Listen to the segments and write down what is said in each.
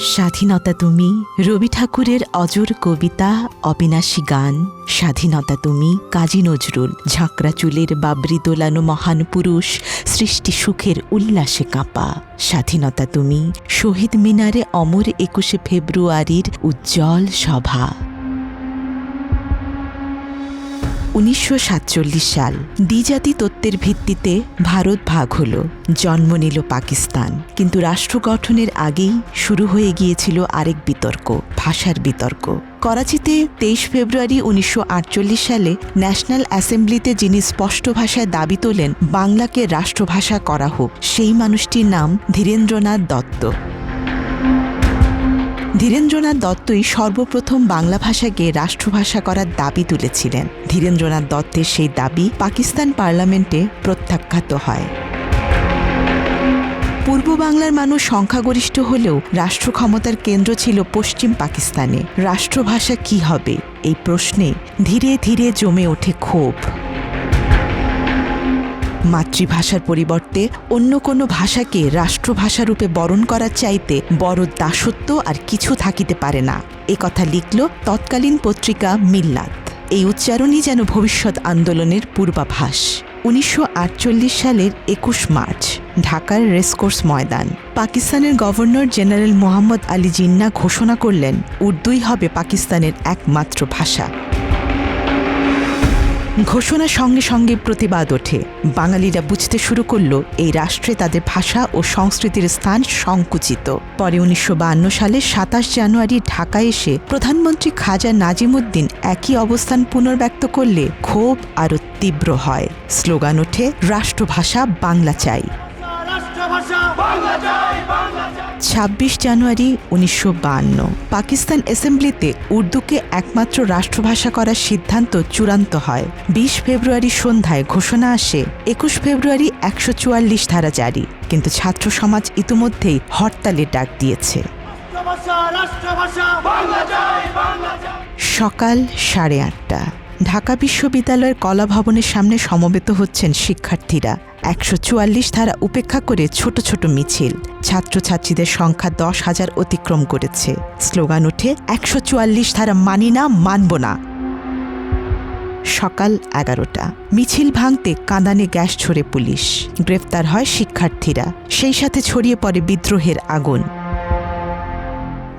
স্বাধীনতা তুমি রবি ঠাকুরের অজর কবিতা, অবিনাশী গান। স্বাধীনতা তুমি কাজী নজরুল, ঝাঁকড়া চুলের বাবরি দোলানো মহান পুরুষ, সৃষ্টি সুখের উল্লাসে কাঁপা। স্বাধীনতা তুমি শহীদ মিনারে অমর ২১শে ফেব্রুয়ারির উজ্জ্বল সভা। ১৯৪৭ সাল দ্বিজাতি তত্ত্বের ভিত্তিতে ভারত ভাগ হল, জন্ম নিল পাকিস্তান। কিন্তু রাষ্ট্র গঠনের আগেই শুরু হয়ে গিয়েছিল আরেক বিতর্ক, ভাষার বিতর্ক। করাচিতে ২৩ ফেব্রুয়ারি ১৯৪৮ সালে ন্যাশনাল অ্যাসেম্বলিতে যিনি স্পষ্ট ভাষায় দাবি তোলেন বাংলাকে রাষ্ট্রভাষা করা হোক, সেই মানুষটির নাম ধীরেন্দ্রনাথ দত্ত। ধীরেন্দ্রনাথ দত্তই সর্বপ্রথম বাংলা ভাষাকে রাষ্ট্রভাষা করার দাবি তুলেছিলেন। ধীরেন্দ্রনাথ দত্তের সেই দাবি পাকিস্তান পার্লামেন্টে প্রত্যাখ্যাত হয়। পূর্ব বাংলার মানুষ সংখ্যাগরিষ্ঠ হলেও রাষ্ট্র ক্ষমতার কেন্দ্র ছিল পশ্চিম পাকিস্তানে। রাষ্ট্রভাষা কি হবে, এই প্রশ্নে ধীরে ধীরে জমে ওঠে ক্ষোভ। মাতৃভাষার পরিবর্তে অন্য কোনো ভাষাকে রাষ্ট্রভাষা রূপে বরণ করার চাইতে বড় দাসত্ব আর কিছু থাকিতে পারে না, একথা লিখল তৎকালীন পত্রিকা মিল্লাত। এই উচ্চারণই যেন ভবিষ্যৎ আন্দোলনের পূর্বাভাস। ১৯৪৮ সালের ২১ মার্চ ঢাকার রেসকোর্স ময়দান। পাকিস্তানের গভর্নর জেনারেল মোহাম্মদ আলী জিন্নাহ ঘোষণা করলেন উর্দুই হবে পাকিস্তানের একমাত্র ভাষা। ঘোষণার সঙ্গে সঙ্গে প্রতিবাদ ওঠে। বাঙালিরা বুঝতে শুরু করল এই রাষ্ট্রে তাদের ভাষা ও সংস্কৃতির স্থান সংকুচিত। পরে ১৯৫২ সালের ২৭ জানুয়ারি ঢাকায় এসে প্রধানমন্ত্রী খাজা নাজিমুদ্দিন একই অবস্থান পুনর্ব্যক্ত করলে ক্ষোভ আরও তীব্র হয়। স্লোগান ওঠে, রাষ্ট্রভাষা বাংলা চাই। ২৬ জানুয়ারি ১৯৫২ পাকিস্তান অ্যাসেম্বলিতে উর্দুকে একমাত্র রাষ্ট্রভাষা করার সিদ্ধান্ত চূড়ান্ত হয়। ২০ ফেব্রুয়ারি সন্ধ্যায় ঘোষণা আসে, ২১ ফেব্রুয়ারি ১৪৪ ধারা জারি। কিন্তু ছাত্র সমাজ ইতিমধ্যেই হরতালের ডাক দিয়েছে। সকাল ৮:৩০ ঢাকা বিশ্ববিদ্যালয়ের কলা ভবনের সামনে সমবেত হচ্ছেন শিক্ষার্থীরা। ১৪৪ ধারা উপেক্ষা করে ছোট ছোট মিছিল। ছাত্রছাত্রীদের সংখ্যা ১০,০০০ অতিক্রম করেছে। স্লোগান ওঠে, ১৪৪ ধারা মানি না, মানব না। সকাল ১১টা মিছিল ভাঙতে কাঁদানে গ্যাস ছোড়ে পুলিশ। গ্রেফতার হয় শিক্ষার্থীরা। সেই সাথে ছড়িয়ে পড়ে বিদ্রোহের আগুন।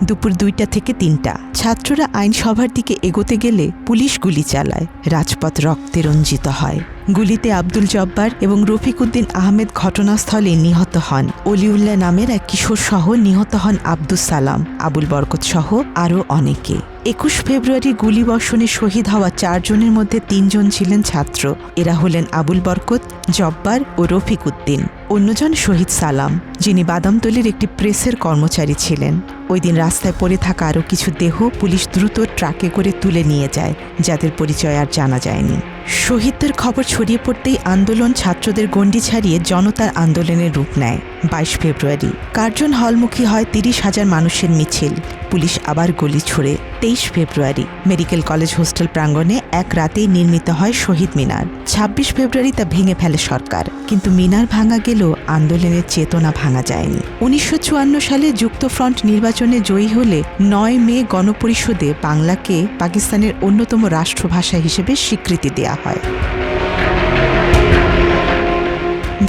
দুপুর ২টা থেকে ৩টা ছাত্ররা আইনসভার দিকে এগোতে গেলে পুলিশ গুলি চালায়। রাজপথ রক্তে রঞ্জিত হয়। গুলিতে আব্দুল জব্বার এবং রফিক উদ্দিন আহমেদ ঘটনাস্থলে নিহত হন। অলিউল্লাহ নামের এক কিশোর সহ নিহত হন আব্দুস সালাম, আবুল বরকত সহ আরও অনেকে। ২১ ফেব্রুয়ারি গুলিবর্ষণে শহীদ হওয়া ৪ জনের মধ্যে ৩ জন ছিলেন ছাত্র। এরা হলেন আবুল বরকত, জব্বার ও রফিক উদ্দিন। অন্যজন শহীদ সালাম, যিনি বাদামতলীর একটি প্রেসের কর্মচারী ছিলেন। ওই দিন রাস্তায় পড়ে থাকা আরও কিছু দেহ পুলিশ দ্রুত ট্রাকে করে তুলে নিয়ে যায়, যাদের পরিচয় আর জানা যায়নি। শহীদদের খবর ছড়িয়ে পড়তেই আন্দোলন ছাত্রদের গণ্ডি ছাড়িয়ে জনতার আন্দোলনের রূপ নেয়। ২২ ফেব্রুয়ারি কার্জন হলমুখী হয় ৩০,০০০ মানুষের মিছিল। পুলিশ আবার গুলি ছোড়ে। ২৩ ফেব্রুয়ারি মেডিকেল কলেজ হোস্টেল প্রাঙ্গণে এক রাতেই নির্মিত হয় শহীদ মিনার। ২৬ ফেব্রুয়ারি তা ভেঙে ফেলে সরকার। কিন্তু মিনার ভাঙা গেলেও আন্দোলনের চেতনা ভাঙা যায়নি। ১৯৫৪ সালে যুক্তফ্রন্ট নির্বাচনে জয়ী হলে ৯ মে গণপরিষদে বাংলাকে পাকিস্তানের অন্যতম রাষ্ট্রভাষা হিসেবে স্বীকৃতি দেয়া হয়।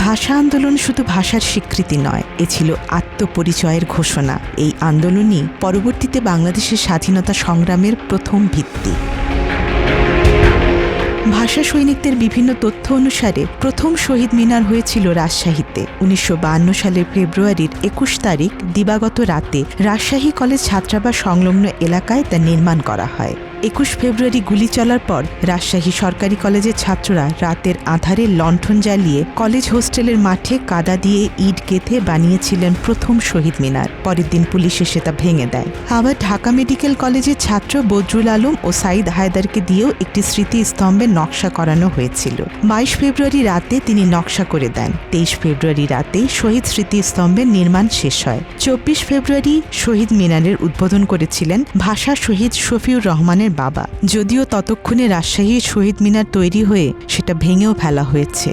ভাষা আন্দোলন শুধু ভাষার স্বীকৃতি নয়, এ ছিল আত্মপরিচয়ের ঘোষণা। এই আন্দোলনই পরবর্তীতে বাংলাদেশের স্বাধীনতা সংগ্রামের প্রথম ভিত্তি। ভাষা সৈনিকদের বিভিন্ন তথ্য অনুসারে প্রথম শহীদ মিনার হয়েছিল রাজশাহীতে। ১৯৫২ সালের ফেব্রুয়ারির ২১ তারিখ দিবাগত রাতে রাজশাহী কলেজ ছাত্রাবাস সংলগ্ন এলাকায় তা নির্মাণ করা হয়। ২১ ফেব্রুয়ারি গুলি চলার পর রাজশাহী সরকারি কলেজের ছাত্ররা রাতের আঁধারে লণ্ঠন জ্বালিয়ে কলেজ হোস্টেলের মাঠে কাদা দিয়ে ইট গেঁথে বানিয়েছিলেন প্রথম শহীদ মিনার। পরের দিন পুলিশ এসে তা ভেঙে দেয়। আবার ঢাকা মেডিকেল কলেজের ছাত্র বদরুল আলম ও সাইদ হায়দারকে দিয়েও একটি স্মৃতিস্তম্ভের নকশা করানো হয়েছিল। ২২ ফেব্রুয়ারি রাতে তিনি নকশা করে দেন। ২৩ ফেব্রুয়ারি রাতে শহীদ স্মৃতিস্তম্ভের নির্মাণ শেষ হয়। ২৪ ফেব্রুয়ারি শহীদ মিনারের উদ্বোধন করেছিলেন ভাষা শহীদ শফিউর রহমানের বাবা। যদিও ততক্ষণে রাজশাহীর শহীদ মিনার তৈরি হয়ে সেটা ভেঙেও ফেলা হয়েছে।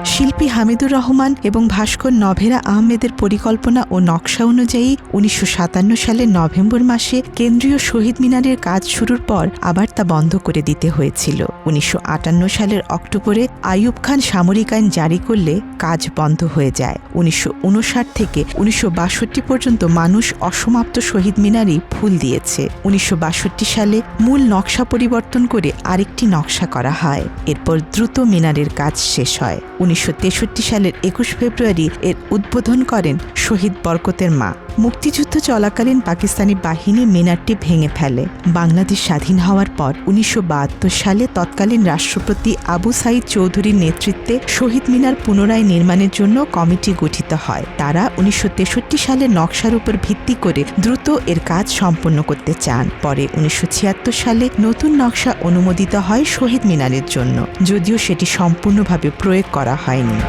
শিল্পী হামিদুর রহমান এবং ভাস্কর নভেরা আহমেদের পরিকল্পনা ও নকশা অনুযায়ী ১৯৫৭ সালের নভেম্বর মাসে কেন্দ্রীয় শহীদ মিনারের কাজ শুরুর পর আবার তা বন্ধ করে দিতে হয়েছিল। ১৯৫৮ সালের অক্টোবরে আইয়ুব খান সামরিক আইন জারি করলে কাজ বন্ধ হয়ে যায়। ১৯৫৯ থেকে ১৯৬২ পর্যন্ত মানুষ অসমাপ্ত শহীদ মিনারই ফুল দিয়েছে। ১৯৬২ সালে মূল নকশা পরিবর্তন করে আরেকটি নকশা করা হয়। এরপর দ্রুত মিনারের কাজ শেষ হয়। ১৯৬৩ সালের ২১ ফেব্রুয়ারি এর উদ্বোধন করেন শহীদ বরকতের মা। মুক্তিযুদ্ধ চলাকালীন পাকিস্তানি বাহিনী মিনারটি ভেঙে ফেলে। বাংলাদেশ স্বাধীন হওয়ার পর ১৯৭২ সালে তৎকালীন রাষ্ট্রপতি আবু সাইদ চৌধুরীর নেতৃত্বে শহীদ মিনার পুনরায় নির্মাণের জন্য কমিটি গঠিত হয়। তারা ১৯৬৩ সালের নকশার উপর ভিত্তি করে দ্রুত এর কাজ সম্পন্ন করতে চান। পরে ১৯৭৬ সালে নতুন নকশা অনুমোদিত হয় শহীদ মিনারের জন্য, যদিও সেটি সম্পূর্ণভাবে প্রয়োগ করা হয়নি।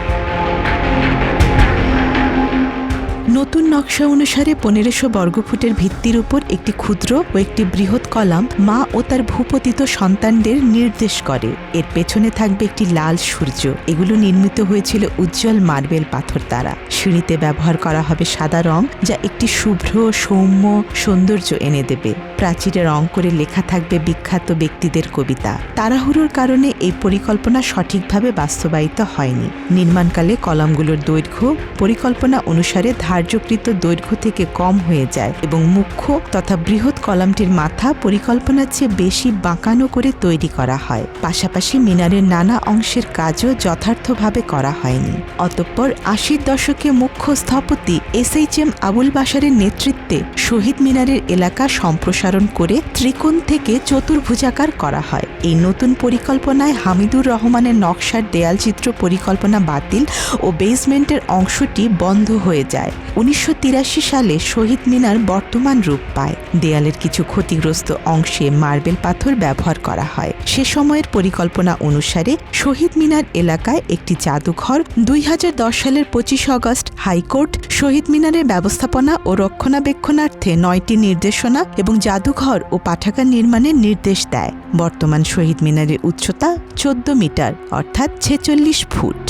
নতুন নকশা অনুসারে ১৫০০ বর্গফুটের ভিত্তির উপর একটি ক্ষুদ্র ও একটি বৃহৎ কলাম মা ও তার ভূপতিত সন্তানদের নির্দেশ করে। এর পেছনে থাকবে একটি লাল সূর্য। এগুলো নির্মিত হয়েছিল উজ্জ্বল মার্বেল পাথর দ্বারা। সিঁড়িতে ব্যবহার করা হবে সাদা রং, যা একটি শুভ্র সৌম্য সৌন্দর্য এনে দেবে। প্রাচীরে রং করে লেখা থাকবে বিখ্যাত ব্যক্তিদের কবিতা। তাড়াহুড়োর কারণে এই পরিকল্পনা সঠিকভাবে বাস্তবায়িত হয়নি। নির্মাণকালে কলামগুলোর দৈর্ঘ্য পরিকল্পনা অনুসারে ধার্যকৃত দৈর্ঘ্য থেকে কম হয়ে যায় এবং মুখ্য তথা বৃহৎ কলামটির মাথা পরিকল্পনার চেয়ে বেশি বাঁকানো করে তৈরি করা হয়। পাশাপাশি মিনারের নানা অংশের কাজও যথার্থভাবে করা হয়নি। অতঃপর ৮০ দশকে মুখ্য স্থপতি SHM আবুল বাশারের নেতৃত্বে শহীদ মিনারের এলাকা সম্প্রসারণ করে ত্রিকোণ থেকে চতুর্ভুজাকার করা হয়। এই নতুন পরিকল্পনায় হামিদুর রহমানের নকশার দেয়ালচিত্র পরিকল্পনা বাতিল ও বেসমেন্টের অংশটি বন্ধ হয়ে যায়। ১৯৮৩ সালে শহীদ মিনার বর্তমান রূপ পায়। দেয়ালের কিছু ক্ষতিগ্রস্ত অংশে মার্বেল পাথর ব্যবহার করা হয়। সে সময়ের পরিকল্পনা অনুসারে শহীদ মিনার এলাকায় একটি জাদুঘর, ২০১০ সালের ২৫ আগস্ট হাইকোর্ট শহীদ মিনারের ব্যবস্থাপনা ও রক্ষণাবেক্ষণার্থে ৯টি নির্দেশনা এবং জাদুঘর ও পাঠাগার নির্মাণের নির্দেশ দেয়। বর্তমান শহীদ মিনারের উচ্চতা ১৪ মিটার অর্থাৎ ৪৬ ফুট।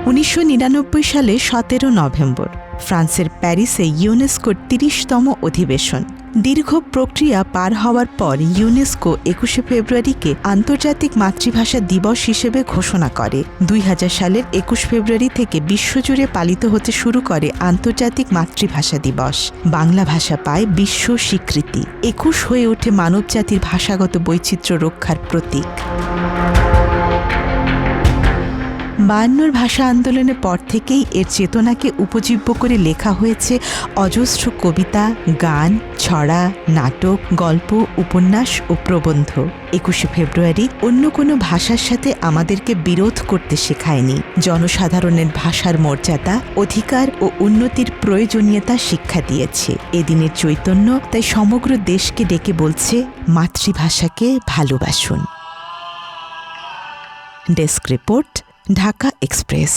১৯৯৯ সালে ১৭ নভেম্বর ফ্রান্সের প্যারিসে ইউনেস্কোর ৩০তম অধিবেশন। দীর্ঘ প্রক্রিয়া পার হওয়ার পর ইউনেস্কো ২১ ফেব্রুয়ারিকে আন্তর্জাতিক মাতৃভাষা দিবস হিসেবে ঘোষণা করে। ২০০০ সালের ২১ ফেব্রুয়ারি থেকে বিশ্বজুড়ে পালিত হতে শুরু করে আন্তর্জাতিক মাতৃভাষা দিবস। বাংলা ভাষা পায় বিশ্ব স্বীকৃতি। ২১ হয়ে ওঠে মানবজাতির ভাষাগত বৈচিত্র্য রক্ষার প্রতীক। ৫২ ভাষা আন্দোলনের পর থেকেই এর চেতনাকে উপজীব্য করে লেখা হয়েছে অজস্র কবিতা, গান, ছড়া, নাটক, গল্প, উপন্যাস ও প্রবন্ধ। ২১ ফেব্রুয়ারি অন্য কোনো ভাষার সাথে আমাদেরকে বিরোধ করতে শেখায়নি। জনসাধারণের ভাষার মর্যাদা, অধিকার ও উন্নতির প্রয়োজনীয়তা শিক্ষা দিয়েছে। এদিনের চৈতন্য তাই সমগ্র দেশকে ডেকে বলছে, মাতৃভাষাকে ভালোবাসুন। Desk report, Dhaka express.